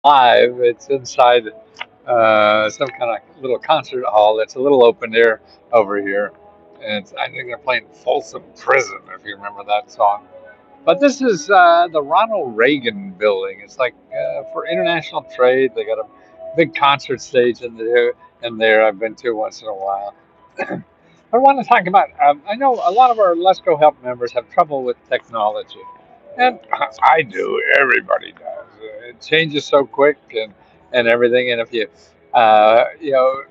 live. It's inside some kind of little concert hall. It's a little open air over here. And I think they're playing Folsom Prison, if you remember that song. But this is the Ronald Reagan building. It's like for international trade. They got a big concert stage in there, I've been to once in a while. I want to talk about. I know a lot of our Let's Go Help members have trouble with technology, and I do. Everybody does. It changes so quick and everything. And if you,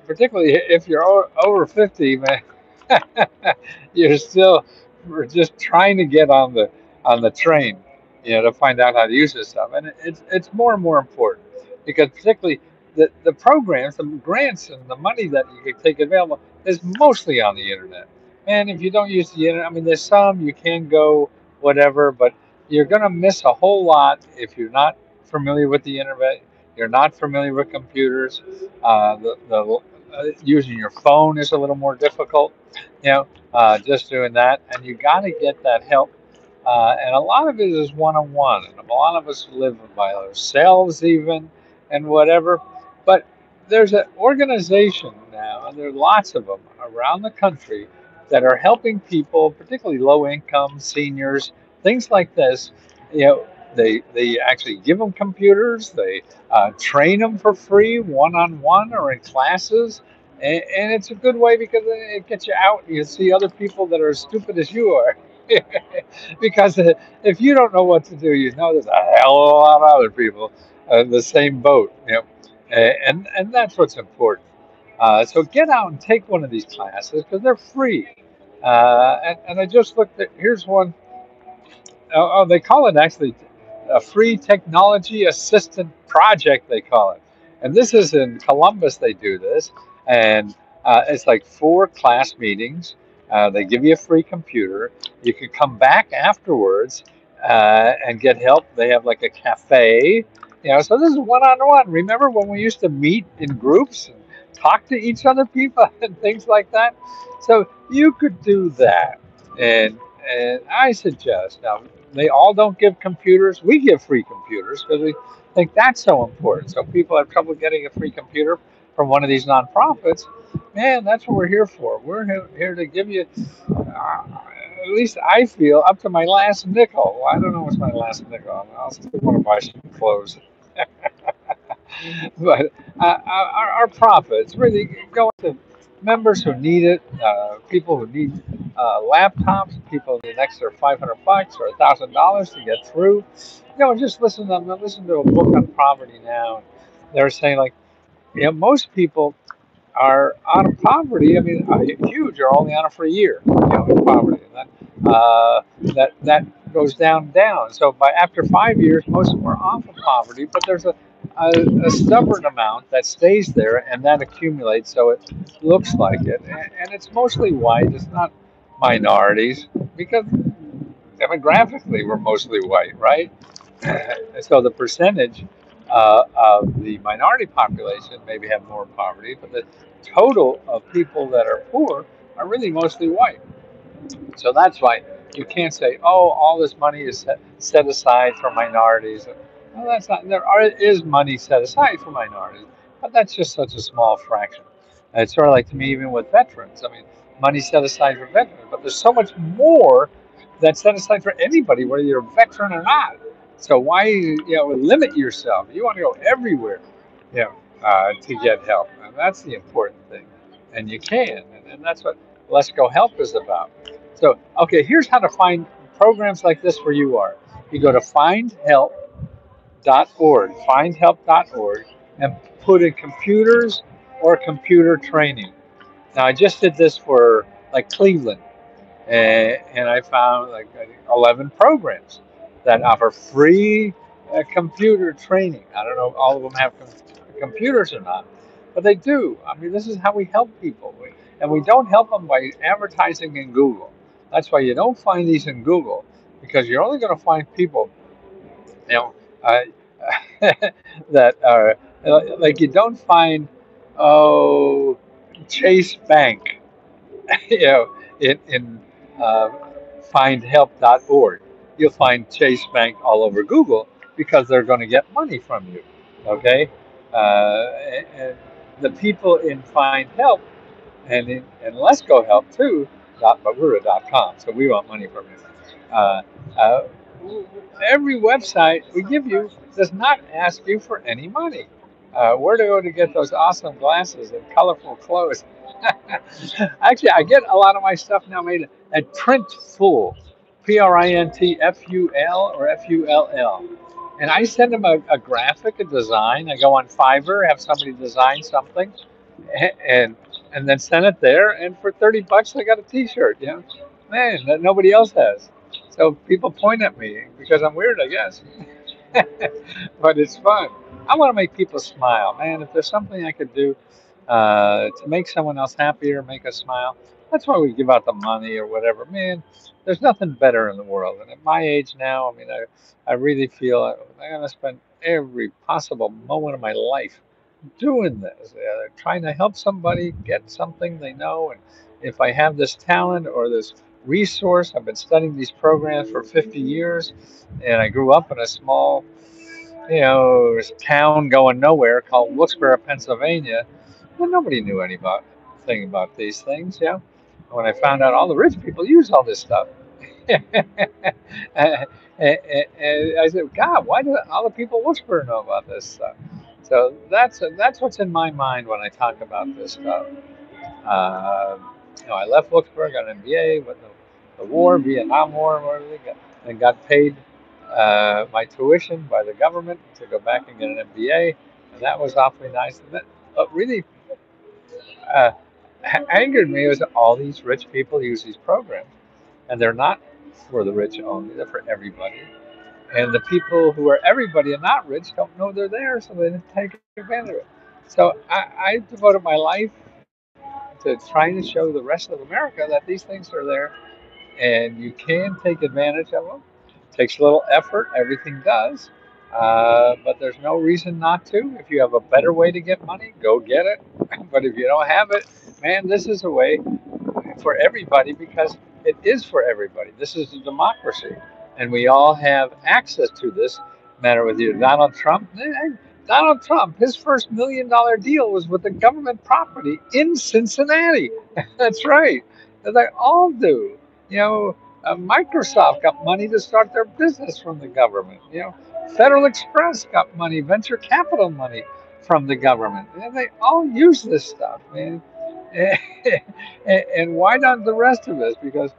particularly if you're over 50, man, you're still we're just trying to get on the train, to find out how to use this stuff. And it's more and more important because particularly the programs, the grants, and the money that you can take available is mostly on the internet. And if you don't use the internet, I mean, there's some you can go whatever, but you're going to miss a whole lot if you're not familiar with the internet. You're not familiar with computers. Using your phone is a little more difficult. Just doing that, and you got to get that help. And a lot of it is one-on-one, and a lot of us live by ourselves even, and whatever. But there's an organization now, and there are lots of them around the country that are helping people, particularly low-income seniors, things like this. You know, they actually give them computers. They train them for free, one-on-one or in classes. And it's a good way because it gets you out and you see other people that are as stupid as you are. Because if you don't know what to do, there's a hell of a lot of other people in the same boat. And that's what's important. So get out and take one of these classes because they're free. And I just looked at here's one. They call it actually a free technology assistant project. They call it, and this is in Columbus. They do this, and it's like 4 class meetings. They give you a free computer. You can come back afterwards and get help. They have like a cafe, So this is one-on-one. Remember when we used to meet in groups and talk to each other, people, and things like that? So you could do that, and I suggest now they all don't give computers. We give free computers because we think that's so important. So people have trouble getting a free computer from one of these nonprofits. Man, that's what we're here for. We're here to give you, at least I feel, up to my last nickel. Well, I don't know what's my last nickel. I'll still want to buy some clothes. But our profits really go to members who need it, people who need laptops, people who need an extra $500 or $1,000 to get through. Just listen to a book on poverty now. They're saying like, most people are out of poverty. I mean, huge are only on it for a year, in poverty. And that goes down. So after 5 years, most of them are off of poverty, but there's a stubborn amount that stays there and that accumulates, so it looks like it. And it's mostly white. It's not minorities because demographically we're mostly white, right? So the percentage of the minority population maybe have more poverty, but the total of people that are poor are really mostly white. So that's why you can't say, oh, all this money is set aside for minorities. Well, that's not. Is money set aside for minorities, but that's just such a small fraction. And it's sort of like to me, even with veterans. I mean, money set aside for veterans, but there's so much more that's set aside for anybody, whether you're a veteran or not. So why limit yourself? You want to go everywhere, to get help, and that's the important thing. And you can, and that's what Let's Go Help is about. So, okay, here's how to find programs like this where you are. You go to findhelp.org, and put in computers or computer training. Now, I just did this for like Cleveland, and I found like 11 programs that offer free computer training. I don't know if all of them have computers or not, but they do. I mean, this is how we help people. And we don't help them by advertising in Google. That's why you don't find these in Google, because you're only going to find people, uh, that are like, you don't find, Chase Bank, in findhelp.org. You'll find Chase Bank all over Google because they're going to get money from you. Okay, and the people in Find Help and Let's Go Help too. .bavura.com. So we want money from you. Uh, every website we give you does not ask you for any money. Where to go to get those awesome glasses and colorful clothes? Actually, I get a lot of my stuff now made at Printful, Printful or Full. And I send them a graphic, a design. I go on Fiverr, have somebody design something, and and then send it there. And for 30 bucks, I got a T-shirt. You know, man, that nobody else has. So people point at me because I'm weird, I guess. But it's fun. I want to make people smile, man. If there's something I could do to make someone else happier, make us smile, that's why we give out the money or whatever. Man, there's nothing better in the world. And at my age now, I mean, I really feel I'm going to spend every possible moment of my life doing this, trying to help somebody get something they know. And if I have this talent or this resource, I've been studying these programs for 50 years, and I grew up in a small, town going nowhere called Wilkes-Barre, Pennsylvania. And nobody knew anything about these things. Yeah. When I found out all the rich people use all this stuff, and I said, God, why do all the people in Wilkes-Barre know about this stuff? So that's what's in my mind when I talk about this stuff. Uh, I left Wilkes-Barre, got an MBA with the war, Vietnam War, and got paid my tuition by the government to go back and get an MBA, and that was awfully nice. But really uh, angered me was that all these rich people use these programs, and they're not for the rich only; they're for everybody. And the people who are everybody and not rich don't know they're there, so they didn't take advantage of it. So I devoted my life to trying to show the rest of America that these things are there and you can take advantage of them. It takes a little effort, everything does, but there's no reason not to. If you have a better way to get money, go get it. But if you don't have it, man, this is a way for everybody because it is for everybody. This is a democracy, and we all have access to this. Matter with you, Donald Trump. Donald Trump, his first $1 million deal was with the government property in Cincinnati. That's right. They all do. You know, Microsoft got money to start their business from the government. Federal Express got money, venture capital money from the government. And they all use this stuff, man. And why not the rest of us? Because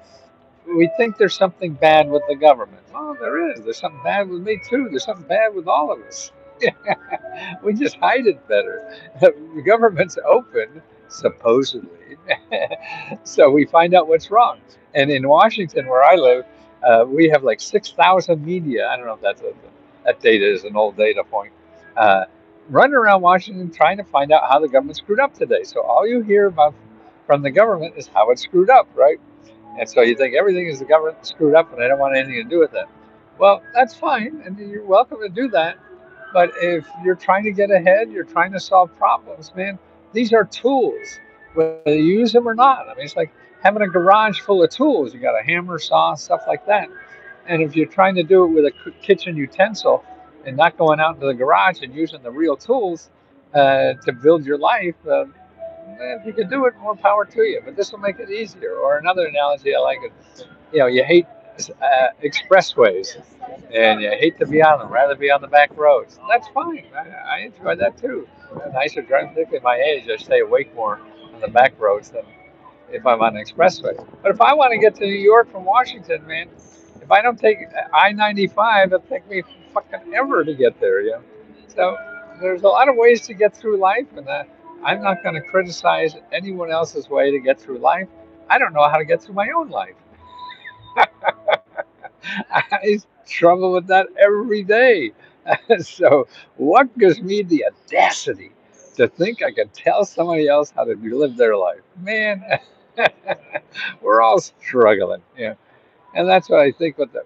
we think there's something bad with the government. Oh, there is. There's something bad with me too. There's something bad with all of us. We just hide it better. The government's open, supposedly, so we find out what's wrong. And in Washington, where I live, we have like 6,000 media. I don't know if that data is an old data point. Uh, Running around Washington trying to find out how the government screwed up today. So all you hear about from the government is how it screwed up, right? And so you think everything is the government screwed up and I don't want anything to do with it. Well, that's fine, and you're welcome to do that. But if you're trying to get ahead, you're trying to solve problems, man, these are tools, whether you use them or not. I mean, it's like having a garage full of tools. You got a hammer, saw, stuff like that. And if you're trying to do it with a kitchen utensil and not going out into the garage and using the real tools to build your life, if you can do it, more power to you. But this will make it easier. Or another analogy I like is, you hate expressways, and you hate to be on them, rather be on the back roads. That's fine. I enjoy that too. Nicer driving, particularly at my age, I stay awake more on the back roads than if I'm on an expressway. But if I want to get to New York from Washington, man, if I don't take I-95, it'll take me fucking ever to get there. So there's a lot of ways to get through life, and I'm not going to criticize anyone else's way to get through life. I don't know how to get through my own life. I struggle with that every day. So, what gives me the audacity to think I can tell somebody else how to live their life? Man, we're all struggling. And that's what I think. What the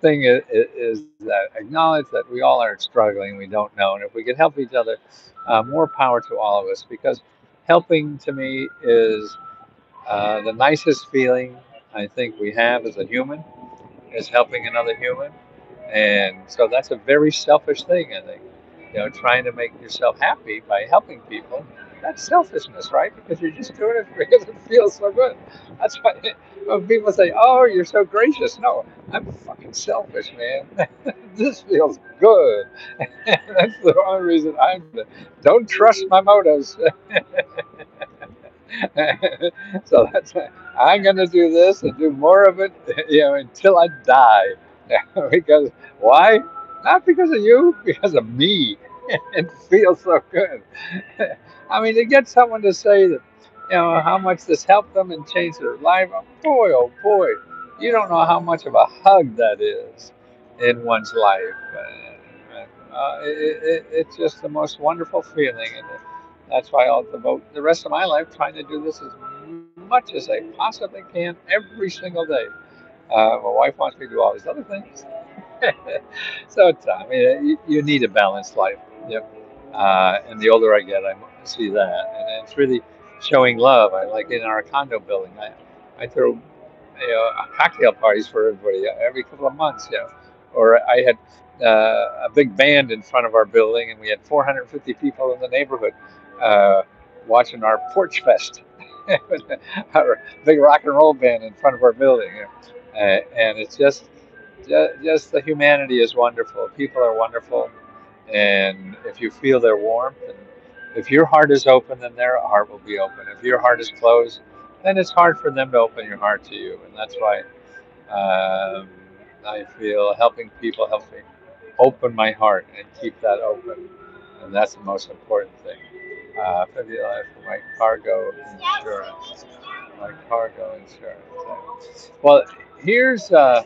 thing is that acknowledge that we all are struggling. We don't know, and if we can help each other, more power to all of us. Because helping to me is the nicest feeling I think we have as a human is helping another human. And so that's a very selfish thing, I think. trying to make yourself happy by helping people, that's selfishness, right? Because you're just doing it because it feels so good. That's why when people say, "Oh, you're so gracious," no, I'm fucking selfish, man. This feels good. That's the only reason don't trust my motives. So that's I'm going to do this and do more of it, until I die. Because why? Not because of you, because of me. It feels so good. I mean, to get someone to say that, how much this helped them and changed their life. Oh boy, you don't know how much of a hug that is in one's life. It's just the most wonderful feeling, and that's why I'll devote the rest of my life trying to do this as much as I possibly can every single day. My wife wants me to do all these other things. So I mean, you need a balanced life. Yep. And the older I get, I see that, and it's really showing love. I like in our condo building. I throw cocktail parties for everybody every couple of months. Or I had a big band in front of our building, and we had 450 people in the neighborhood watching our porch fest. Our big rock and roll band in front of our building, and it's just the humanity is wonderful. People are wonderful, and if you feel their warmth, and if your heart is open, then their heart will be open. If your heart is closed, then it's hard for them to open your heart to you, and that's why um, I feel helping people helps me open my heart and keep that open, and that's the most important thing. For my cargo insurance, my cargo insurance. Well, here's uh,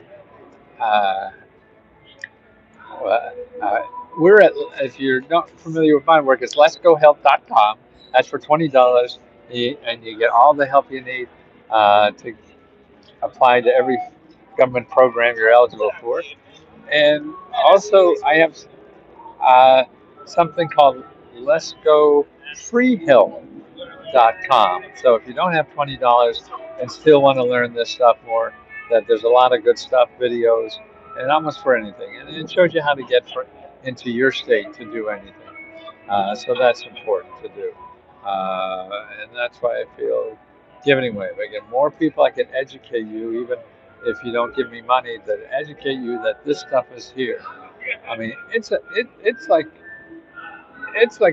well, uh, we're at, if you're not familiar with my work, it's letsgohealth.com. That's for $20, and you get all the help you need to apply to every government program you're eligible for. And also, I have uh, something called Let's Go freehelp.com. So if you don't have $20 and still want to learn this stuff more, that there's a lot of good stuff, videos, and almost for anything. And it shows you how to get into your state to do anything. So that's important to do. And that's why I feel giving away. If I get more people, I can educate you, even if you don't give me money, that educate you that this stuff is here. I mean, it's like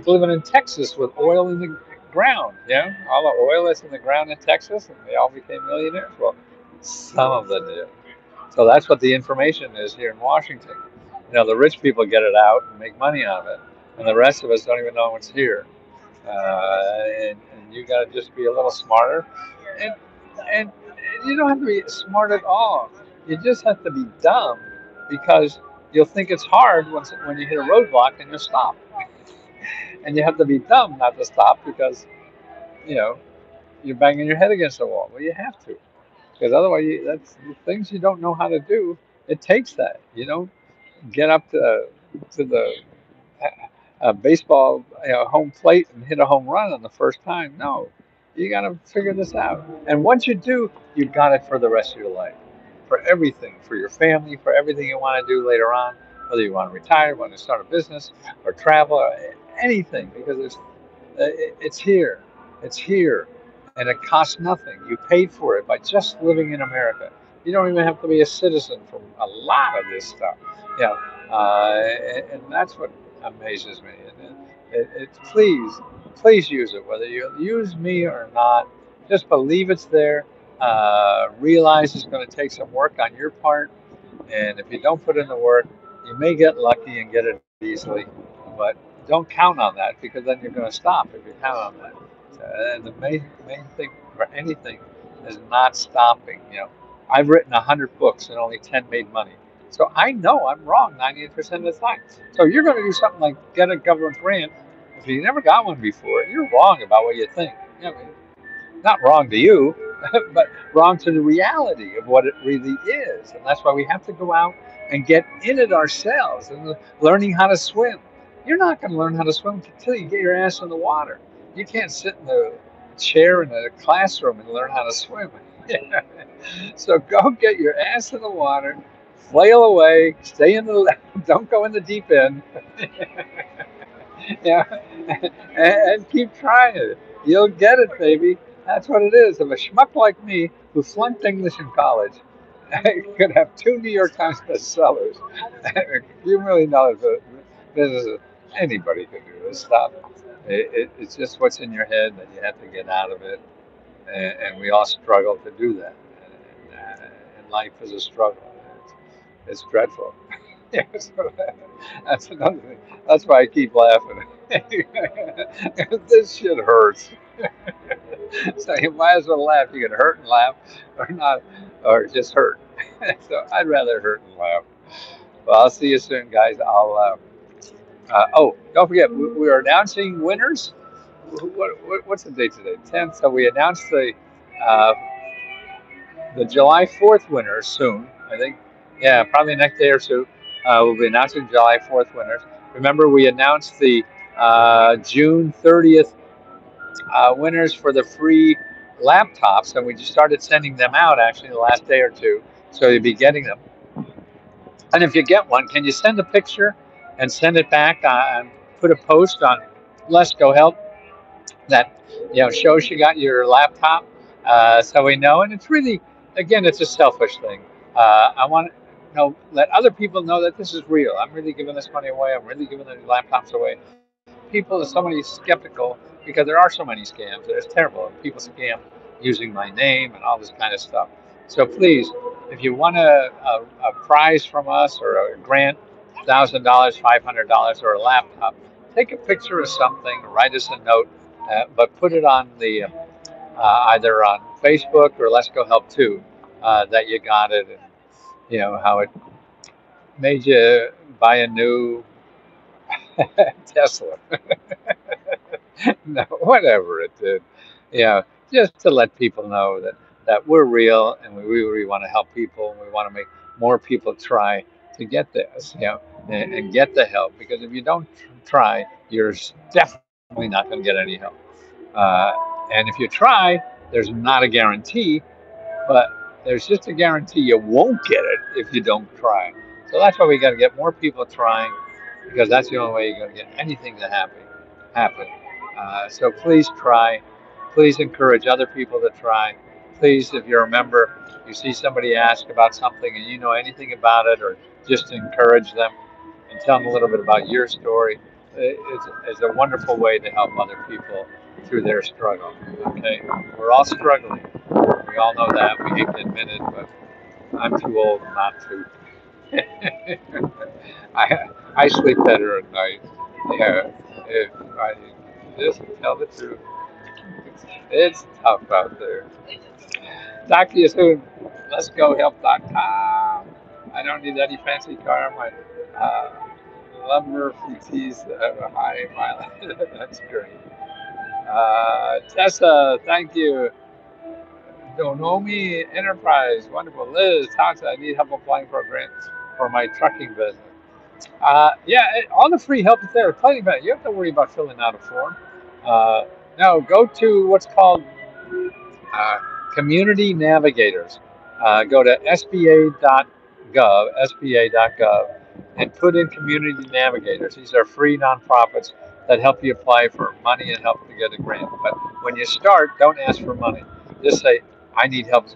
living in Texas with oil in the ground. All the oil that's in the ground in Texas, and they all became millionaires. Well, some of them did. So that's what the information is here in Washington. The rich people get it out and make money out of it, and the rest of us don't even know what's here. And you got to just be a little smarter, and and you don't have to be smart at all. You just have to be dumb, because you'll think it's hard when you hit a roadblock and you'll stop. And you have to be dumb not to stop, because you know you're banging your head against the wall. Well, you have to, because otherwise, that's the things you don't know how to do. It takes that. You don't get up to the baseball home plate and hit a home run on the first time. No, you got to figure this out. And once you do, you've got it for the rest of your life, for everything, for your family, for everything you want to do later on, whether you want to retire, want to start a business, or travel, or anything, because it's here. It's here. And it costs nothing. You paid for it by just living in America. You don't even have to be a citizen for a lot of this stuff. Yeah, and that's what amazes me. And please use it. Whether you use me or not, just believe it's there. Realize it's going to take some work on your part, and if you don't put in the work, you may get lucky and get it easily, but don't count on that, because then you're going to stop if you count on that. And the main thing for anything is not stopping. I've written 100 books and only 10 made money. So I know I'm wrong 98% of the time. So you're going to do something like get a government grant. If you never got one before, you're wrong about what you think. Not wrong to you, but wrong to the reality of what it really is. And that's why we have to go out and get in it ourselves, and learning how to swim. You're not going to learn how to swim until you get your ass in the water. You can't sit in the chair in a classroom and learn how to swim. So go get your ass in the water, flail away, stay in the, don't go in the deep end. Yeah, and keep trying it. You'll get it, baby. That's what it is. If a schmuck like me who flunked English in college could have two New York Times bestsellers, a few $1 million businesses, anybody can do this stuff. It's just what's in your head that you have to get out of it, and we all struggle to do that. And life is a struggle. It's dreadful. Yeah, so that's another thing. That's why I keep laughing. This shit hurts. So you might as well laugh. You can hurt and laugh, or not, or just hurt. So I'd rather hurt and laugh. Well, I'll see you soon, guys. Oh, don't forget, we're announcing winners. What's the date today? 10th. So we announced uh, the July 4th winners soon. I think, yeah, probably next day or two. We'll be announcing July 4th winners. Remember, we announced the June 30th winners for the free laptops, and we just started sending them out actually the last day or two. So you'll be getting them. And if you get one, can you send a picture and send it back and put a post on Let's Go Help that shows you got your laptop, so we know. And it's really, again, it's a selfish thing. I want to let other people know that this is real. I'm really giving this money away. I'm really giving these laptops away. People are so many skeptical because there are so many scams. It's terrible. People scam using my name and all this kind of stuff. So please, if you want a prize from us or a grant, $1,000, $500, or a laptop, take a picture of something, write us a note, but put it on the either on Facebook or Let's Go Help Too, that you got it, and how it made you buy a new Tesla. No, whatever it did. Yeah, just to let people know that we're real and we really want to help people and we want to make more people try to get this, and get the help. Because if you don't try, you're definitely not going to get any help. Uh, and if you try, there's not a guarantee, but there's just a guarantee you won't get it if you don't try. So that's why we got to get more people trying, because that's the only way you're going to get anything to happen. So please try. Please encourage other people to try. Please, if you're a member, you see somebody ask about something and you know anything about it, or just encourage them and tell them a little bit about your story. It's a wonderful way to help other people through their struggle. Okay, we're all struggling. We all know that. We hate to admit it, but I'm too old not to. I sleep better at night. Yeah, if I just tell the truth, it's tough out there. Talk to you soon. Let's go help.com. I don't need any fancy car. My lumber FTs have a high mileage. That's great. Tessa, thank you. Donomi Enterprise, wonderful. Liz, Tata, I need help applying for a grant for my trucking business. Yeah, all the free help is there. Plenty of it. You have to worry about filling out a form. Uh, now go to what's called uh, Community Navigators. Go to sba.gov, and put in Community Navigators. These are free nonprofits that help you apply for money and help to get a grant. But when you start, don't ask for money. Just say, I need help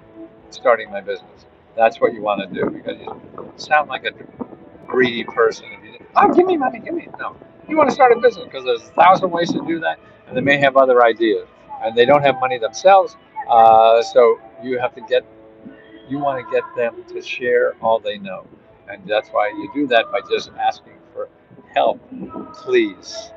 starting my business. That's what you want to do, because you sound like a greedy person. If you, oh, give me money, give me. No, you want to start a business because there's 1,000 ways to do that, and they may have other ideas, and they don't have money themselves. So you want to get them to share all they know, and that's why you do that by just asking for help, please.